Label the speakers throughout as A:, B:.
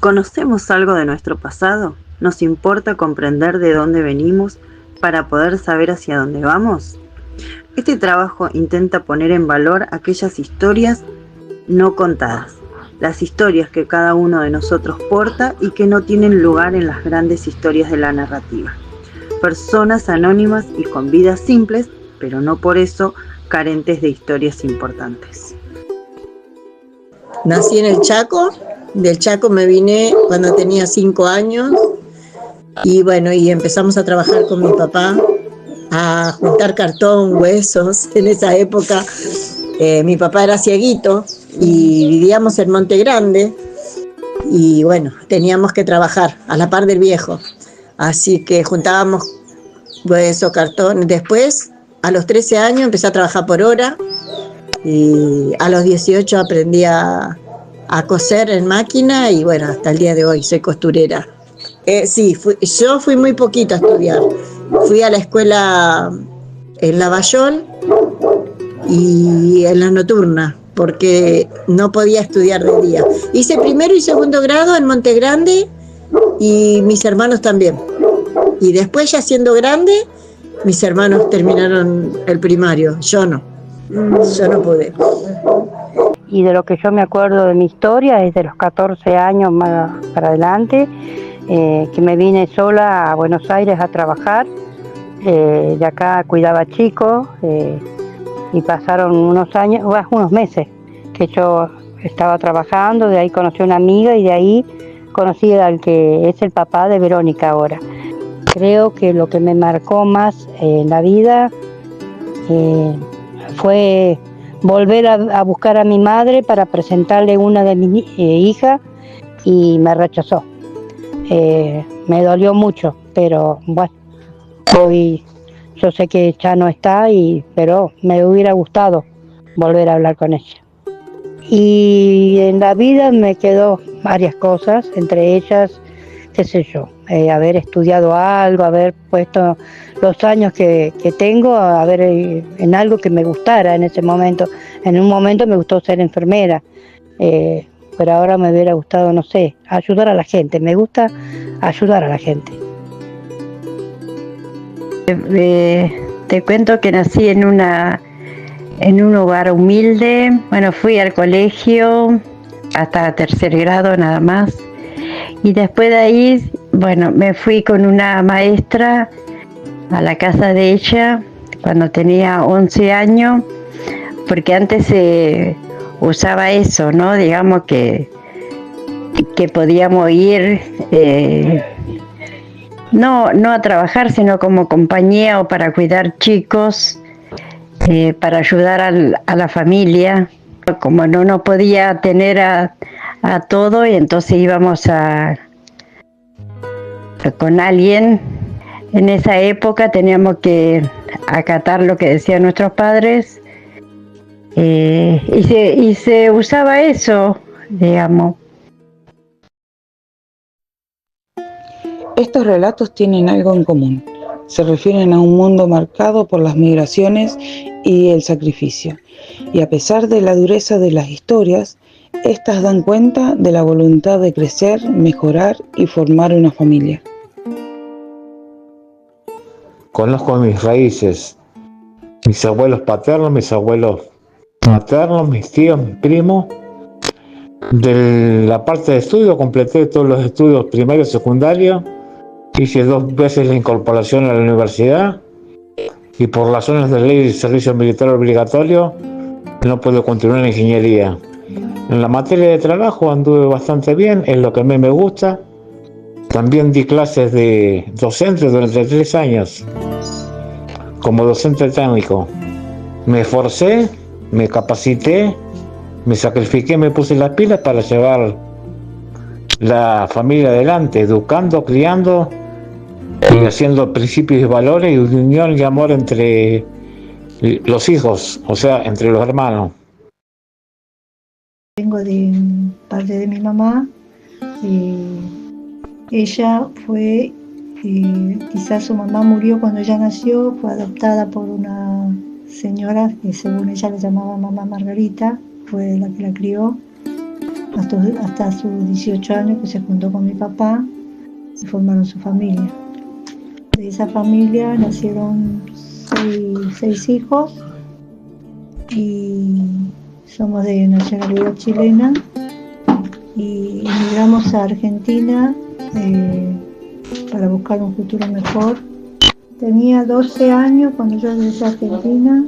A: ¿Conocemos algo de nuestro pasado? ¿Nos importa comprender de dónde venimos para poder saber hacia dónde vamos? Este trabajo intenta poner en valor aquellas historias no contadas, las historias que cada uno de nosotros porta y que no tienen lugar en las grandes historias de la narrativa. Personas anónimas y con vidas simples, pero no por eso carentes de historias importantes.
B: Nací en el Chaco, del Chaco me vine cuando tenía 5 años y bueno, y empezamos a trabajar con mi papá, a juntar cartón, huesos. En esa época mi papá era cieguito y vivíamos en Monte Grande y bueno, teníamos que trabajar a la par del viejo, así que juntábamos huesos, cartón. Después, a los 13 años empecé a trabajar por hora y a los 18 aprendí a coser en máquina y bueno, hasta el día de hoy soy costurera. Sí, yo fui muy poquito a estudiar. Fui a la escuela en Lavallol y en la nocturna, porque no podía estudiar de día. Hice primero y segundo grado en Monte Grande y mis hermanos también. Y después, ya siendo grande, mis hermanos terminaron el primario, yo no pude.
C: Y de lo que yo me acuerdo de mi historia es de los 14 años más para adelante, que me vine sola a Buenos Aires a trabajar. De acá cuidaba chicos y pasaron unos meses que yo estaba trabajando. De ahí conocí a una amiga y de ahí conocí al que es el papá de Verónica ahora. Creo que lo que me marcó más en la vida fue volver a buscar a mi madre para presentarle una de mis hijas y me rechazó. Me dolió mucho, pero bueno, hoy yo sé que ya no está, pero me hubiera gustado volver a hablar con ella. Y en la vida me quedó varias cosas, entre ellas, qué sé yo, haber estudiado algo, haber puesto los años que tengo, haber en algo que me gustara en ese momento. En un momento me gustó ser enfermera, pero ahora me hubiera gustado, no sé, ayudar a la gente. Me gusta ayudar a la gente. Te cuento que nací en un hogar humilde. Bueno, fui al colegio hasta tercer grado nada más. Y después de ahí, bueno, me fui con una maestra a la casa de ella cuando tenía 11 años, porque antes se usaba eso, ¿no? Digamos que podíamos ir, no a trabajar, sino como compañía o para cuidar chicos, para ayudar a la familia. Como no podía tener a todo, y entonces íbamos con alguien. En esa época teníamos que acatar lo que decían nuestros padres, y se usaba eso, digamos.
D: Estos relatos tienen algo en común. Se refieren a un mundo marcado por las migraciones y el sacrificio. Y a pesar de la dureza de las historias, estas dan cuenta de la voluntad de crecer, mejorar y formar una familia.
E: Conozco mis raíces, mis abuelos paternos, mis abuelos maternos, mis tíos, mis primos. De la parte de estudio completé todos los estudios primarios y secundarios. Hice 2 veces la incorporación a la universidad y por razones de ley de servicio militar obligatorio no pude continuar en ingeniería. En la materia de trabajo anduve bastante bien, es lo que a mí me gusta. También di clases de docente durante 3 años como docente técnico. Me esforcé, me capacité, me sacrifiqué, me puse las pilas para llevar la familia adelante, educando, criando y haciendo principios y valores y unión y amor entre los hijos, o sea, entre los hermanos.
F: Vengo de parte de mi mamá. Ella fue, quizás su mamá murió cuando ella nació, fue adoptada por una señora que según ella le llamaba mamá Margarita, fue la que la crió. hasta sus 18 años, que se juntó con mi papá y formaron su familia. De esa familia nacieron seis hijos y somos de nacionalidad chilena y emigramos a Argentina para buscar un futuro mejor. Tenía 12 años cuando yo regresé a Argentina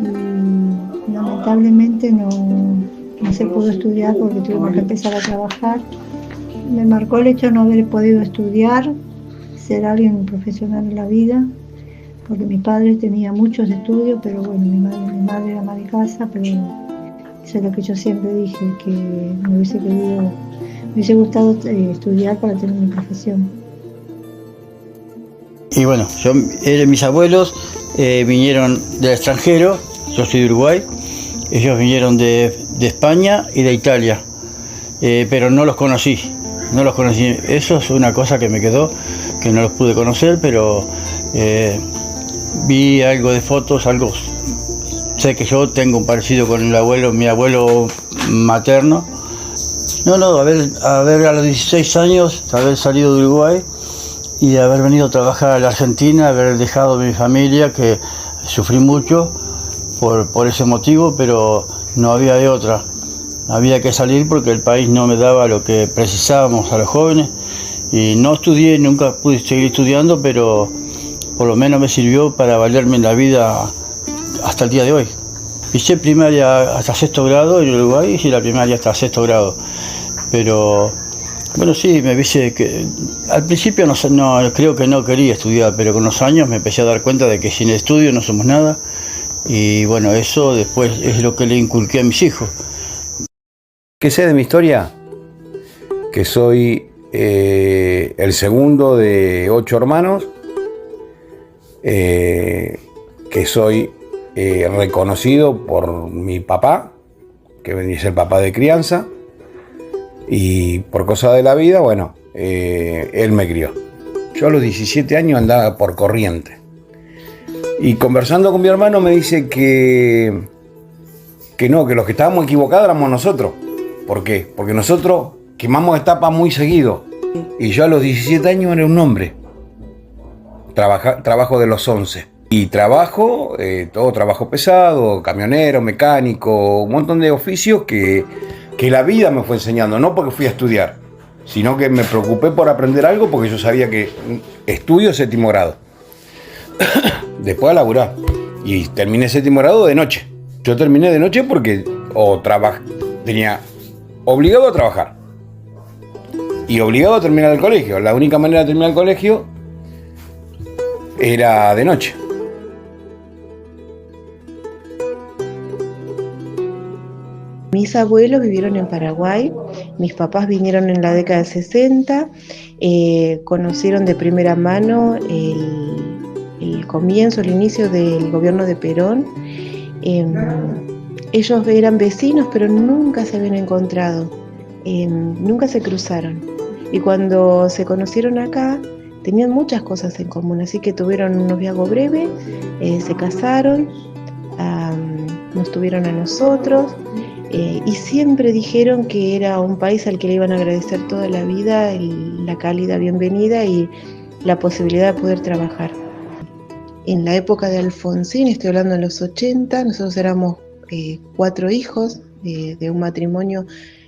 F: y lamentablemente no se pudo estudiar porque tuvimos que empezar a trabajar. Me marcó el hecho de no haber podido estudiar, ser alguien profesional en la vida, porque mi padre tenía muchos estudios, pero bueno, mi madre era ama de casa, pero eso es lo que yo siempre dije, que me hubiese gustado estudiar para tener mi profesión.
G: Y bueno, mis abuelos vinieron del extranjero, yo soy de Uruguay, ellos vinieron de España y de Italia, pero no los conocí. Eso es una cosa que me quedó, que no los pude conocer, pero vi algo de fotos, sé que yo tengo un parecido con mi abuelo materno. Haber a los 16 años, haber salido de Uruguay y haber venido a trabajar a la Argentina, haber dejado mi familia, que sufrí mucho por ese motivo, pero no había de otra. Había que salir porque el país no me daba lo que precisábamos a los jóvenes y no estudié, nunca pude seguir estudiando, pero por lo menos me sirvió para valerme en la vida hasta el día de hoy. Hice primaria hasta 6º grado en Uruguay, hice la primaria hasta 6º grado, pero bueno, sí, al principio no creo que no quería estudiar, pero con los años me empecé a dar cuenta de que sin estudio no somos nada y bueno, eso después es lo que le inculqué a mis hijos.
H: ¿Qué sé de mi historia? Que soy el segundo de 8 hermanos, que soy reconocido por mi papá, que venía a ser papá de crianza, y por cosas de la vida, bueno, él me crió. Yo a los 17 años andaba por Corrientes, y conversando con mi hermano me dice que los que estábamos equivocados éramos nosotros. ¿Por qué? Porque nosotros quemamos etapas muy seguido. Y yo a los 17 años era un hombre. Trabajo de los 11. Y todo trabajo pesado, camionero, mecánico, un montón de oficios que la vida me fue enseñando. No porque fui a estudiar, sino que me preocupé por aprender algo porque yo sabía que estudio 7º grado. Después a laburar. Y terminé 7º grado de noche. Yo terminé de noche porque tenía obligado a trabajar y obligado a terminar el colegio. La única manera de terminar el colegio era de noche.
I: Mis abuelos vivieron en Paraguay, mis papás vinieron en la década de 60, conocieron de primera mano el comienzo, el inicio del gobierno de Perón. Ellos eran vecinos, pero nunca se habían encontrado, nunca se cruzaron. Y cuando se conocieron acá, tenían muchas cosas en común, así que tuvieron un noviazgo breve, se casaron, nos tuvieron a nosotros, y siempre dijeron que era un país al que le iban a agradecer toda la vida, la cálida bienvenida y la posibilidad de poder trabajar. En la época de Alfonsín, estoy hablando de los 80, nosotros éramos 4 hijos de un matrimonio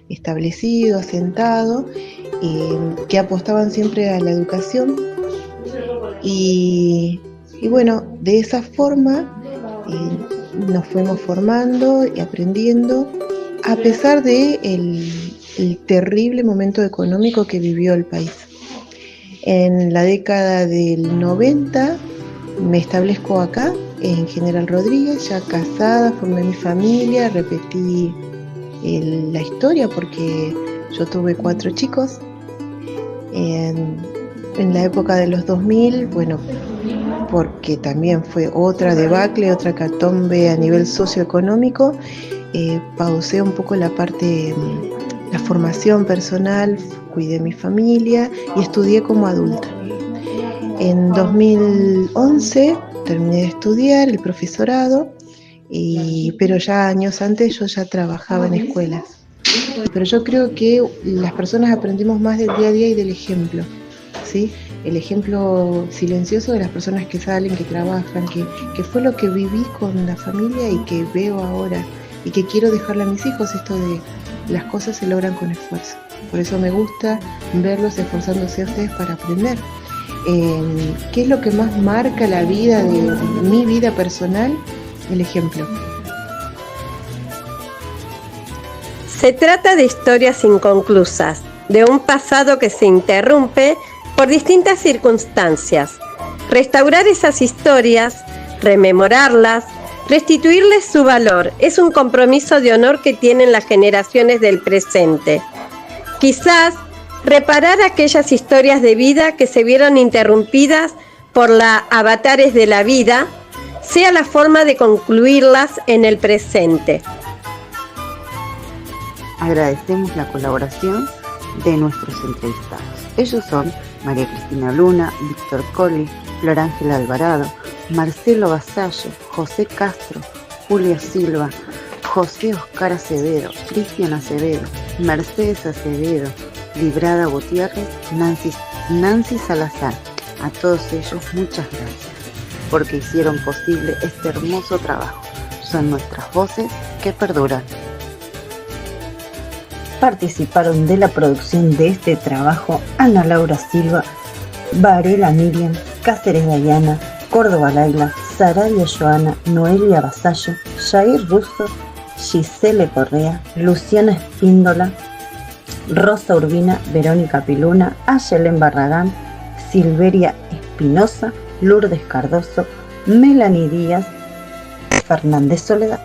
I: establecido, asentado, que apostaban siempre a la educación y bueno, de esa forma nos fuimos formando y aprendiendo a pesar de el terrible momento económico que vivió el país. En la década del 90 me establezco acá en General Rodríguez, ya casada, formé mi familia, repetí la historia porque yo tuve 4 chicos. En la época de los 2000, bueno, porque también fue otra debacle, otra catombe a nivel socioeconómico, pausé un poco la formación personal, cuidé mi familia y estudié como adulta. En 2011 terminé de estudiar el profesorado, pero ya años antes yo ya trabajaba en escuelas. Pero yo creo que las personas aprendemos más del día a día y del ejemplo, ¿sí? El ejemplo silencioso de las personas que salen, que trabajan, que fue lo que viví con la familia y que veo ahora y que quiero dejarle a mis hijos, esto de las cosas se logran con esfuerzo. Por eso me gusta verlos esforzándose a ustedes para aprender. ¿Qué es lo que más marca la vida de mi vida personal? El ejemplo.
J: Se trata de historias inconclusas, de un pasado que se interrumpe por distintas circunstancias. Restaurar esas historias, rememorarlas, restituirles su valor, es un compromiso de honor que tienen las generaciones del presente. Quizás reparar aquellas historias de vida que se vieron interrumpidas por la avatares de la vida sea la forma de concluirlas en el presente.
A: Agradecemos la colaboración de nuestros entrevistados. Ellos son María Cristina Luna, Víctor Colli, Flor Ángela Alvarado, Marcelo Vasallo, José Castro, Julia Silva, José Oscar Acevedo, Cristian Acevedo, Mercedes Acevedo, Librada Gutiérrez, Nancy Salazar. A todos ellos muchas gracias, porque hicieron posible este hermoso trabajo. Son nuestras voces que perduran. Participaron de la producción de este trabajo Ana Laura Silva, Varela Miriam, Cáceres Dayana, Córdoba Laila, Sarabia Joana, Noelia Vasallo, Jair Russo, Gisele Correa, Luciana Espíndola, Rosa Urbina, Verónica Piluna, Ayelen Barragán, Silveria Espinosa, Lourdes Cardoso, Melanie Díaz, Fernández Soledad.